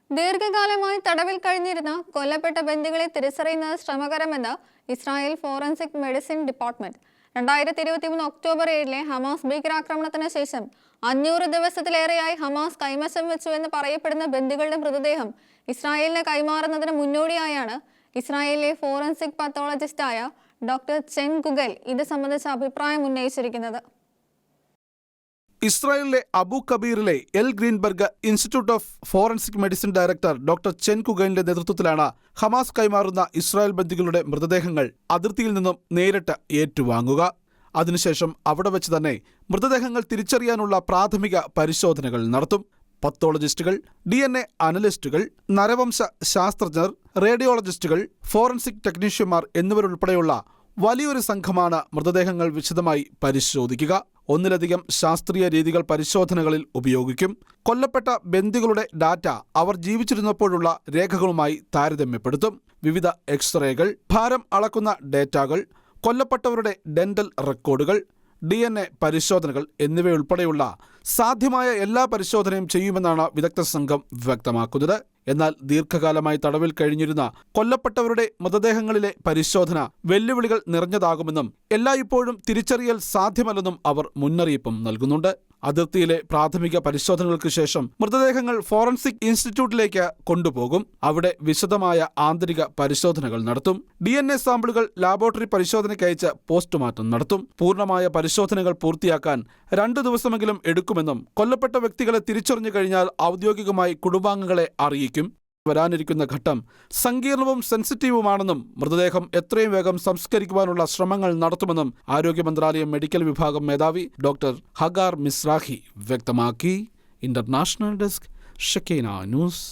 ദീർഘകാലമായി തടവിൽ കഴിഞ്ഞിരുന്ന കൊല്ലപ്പെട്ട ബന്ദികളെ തിരിച്ചറിയുന്നത് ശ്രമകരമെന്ന് Israel forensic medicine department. 2023 October 7 Hamas ഭീകരാക്രമണത്തിന് ശേഷം 500 ദിവസത്തിലേറെയായി ഹമാസ് കൈവശം വെച്ചുവെന്ന് പറയപ്പെടുന്ന ബന്ദികളുടെ മൃതദേഹം ഇസ്രായേലിന് കൈമാറുന്നതിന് മുന്നോടിയായാണ് ഇസ്രായേലിലെ ഫോറൻസിക് പത്തോളജിസ്റ്റായ ഡോക്ടർ ചെൻ ഗുഗൽ ഇത് സംബന്ധിച്ച അഭിപ്രായം ഉന്നയിച്ചിരിക്കുന്നത്. ഇസ്രായേലിലെ അബു കബീറിലെ L Greenberg institute of forensic medicine director doctor Chen കുഗലിന്റെ നേതൃത്വത്തിലാണ് ഹമാസ് കൈമാറുന്ന ഇസ്രായേൽ ബന്ദികളുടെ മൃതദേഹങ്ങൾ അതിർത്തിയിൽ നിന്നും നേരിട്ട് ഏറ്റുവാങ്ങുക. അതിനുശേഷം അവിടെ വെച്ച് തന്നെ മൃതദേഹങ്ങൾ തിരിച്ചറിയാനുള്ള പ്രാഥമിക പരിശോധനകൾ നടത്തും. പത്തോളജിസ്റ്റുകൾ, DNA അനലിസ്റ്റുകൾ, നരവംശ ശാസ്ത്രജ്ഞർ, റേഡിയോളജിസ്റ്റുകൾ, ഫോറൻസിക് ടെക്നീഷ്യന്മാർ എന്നിവരുൾപ്പെടെയുള്ള വലിയൊരു സംഘമാണ് മൃതദേഹങ്ങൾ വിശദമായി പരിശോധിക്കുക. ഒന്നിലധികം ശാസ്ത്രീയ രീതികൾ പരിശോധനകളിൽ ഉപയോഗിക്കും. കൊല്ലപ്പെട്ട ബന്ദികളുടെ ഡാറ്റ അവർ ജീവിച്ചിരുന്നപ്പോഴുള്ള രേഖകളുമായി താരതമ്യപ്പെടുത്തും. വിവിധ എക്സ്റേകൾ, ഭാരം അളക്കുന്ന ഡേറ്റകൾ, കൊല്ലപ്പെട്ടവരുടെ ഡെന്റൽ റെക്കോർഡുകൾ, DNA പരിശോധനകൾ എന്നിവയുൾപ്പെടെയുള്ള സാധ്യമായ എല്ലാ പരിശോധനയും ചെയ്യുമെന്നാണ് വിദഗ്ധ സംഘം വ്യക്തമാക്കുന്നത്. എന്നാൽ ദീർഘകാലമായി തടവിൽ കഴിഞ്ഞിരുന്ന കൊല്ലപ്പെട്ടവരുടെ മൃതദേഹങ്ങളിലെ പരിശോധന വെല്ലുവിളികൾ നിറഞ്ഞതാകുമെന്നും എല്ലായ്പ്പോഴും തിരിച്ചറിയൽ സാധ്യമല്ലെന്നും അവർ മുന്നറിയിപ്പും നൽകുന്നുണ്ട്. അതിർത്തിയിലെ പ്രാഥമിക പരിശോധനകൾക്ക് ശേഷം മൃതദേഹങ്ങൾ ഫോറൻസിക് ഇൻസ്റ്റിറ്റ്യൂട്ടിലേക്ക് കൊണ്ടുപോകും. അവിടെ വിശദമായ ആന്തരിക പരിശോധനകൾ നടത്തും. DNA സാമ്പിളുകൾ ലാബോറട്ടറി പരിശോധനയ്ക്ക് അയച്ച് പോസ്റ്റ്മോർട്ടം നടത്തും. പൂർണ്ണമായ പരിശോധനകൾ പൂർത്തിയാക്കാൻ 2 ദിവസമെങ്കിലും എടുക്കുമെന്നും കൊല്ലപ്പെട്ട വ്യക്തികളെ തിരിച്ചറിഞ്ഞു കഴിഞ്ഞാൽ ഔദ്യോഗികമായി കുടുംബാംഗങ്ങളെ അറിയിക്കും. വരാനിരിക്കുന്ന ഘട്ടം സങ്കീർണവും സെൻസിറ്റീവുമാണെന്നും മൃതദേഹം എത്രയും വേഗം സംസ്കരിക്കുവാനുള്ള ശ്രമങ്ങൾ നടത്തുമെന്നും ആരോഗ്യ മന്ത്രാലയം മെഡിക്കൽ വിഭാഗം മേധാവി ഡോക്ടർ ഹഗാർ മിസ്രാഹി വ്യക്തമാക്കി. International desk, Shekinah news.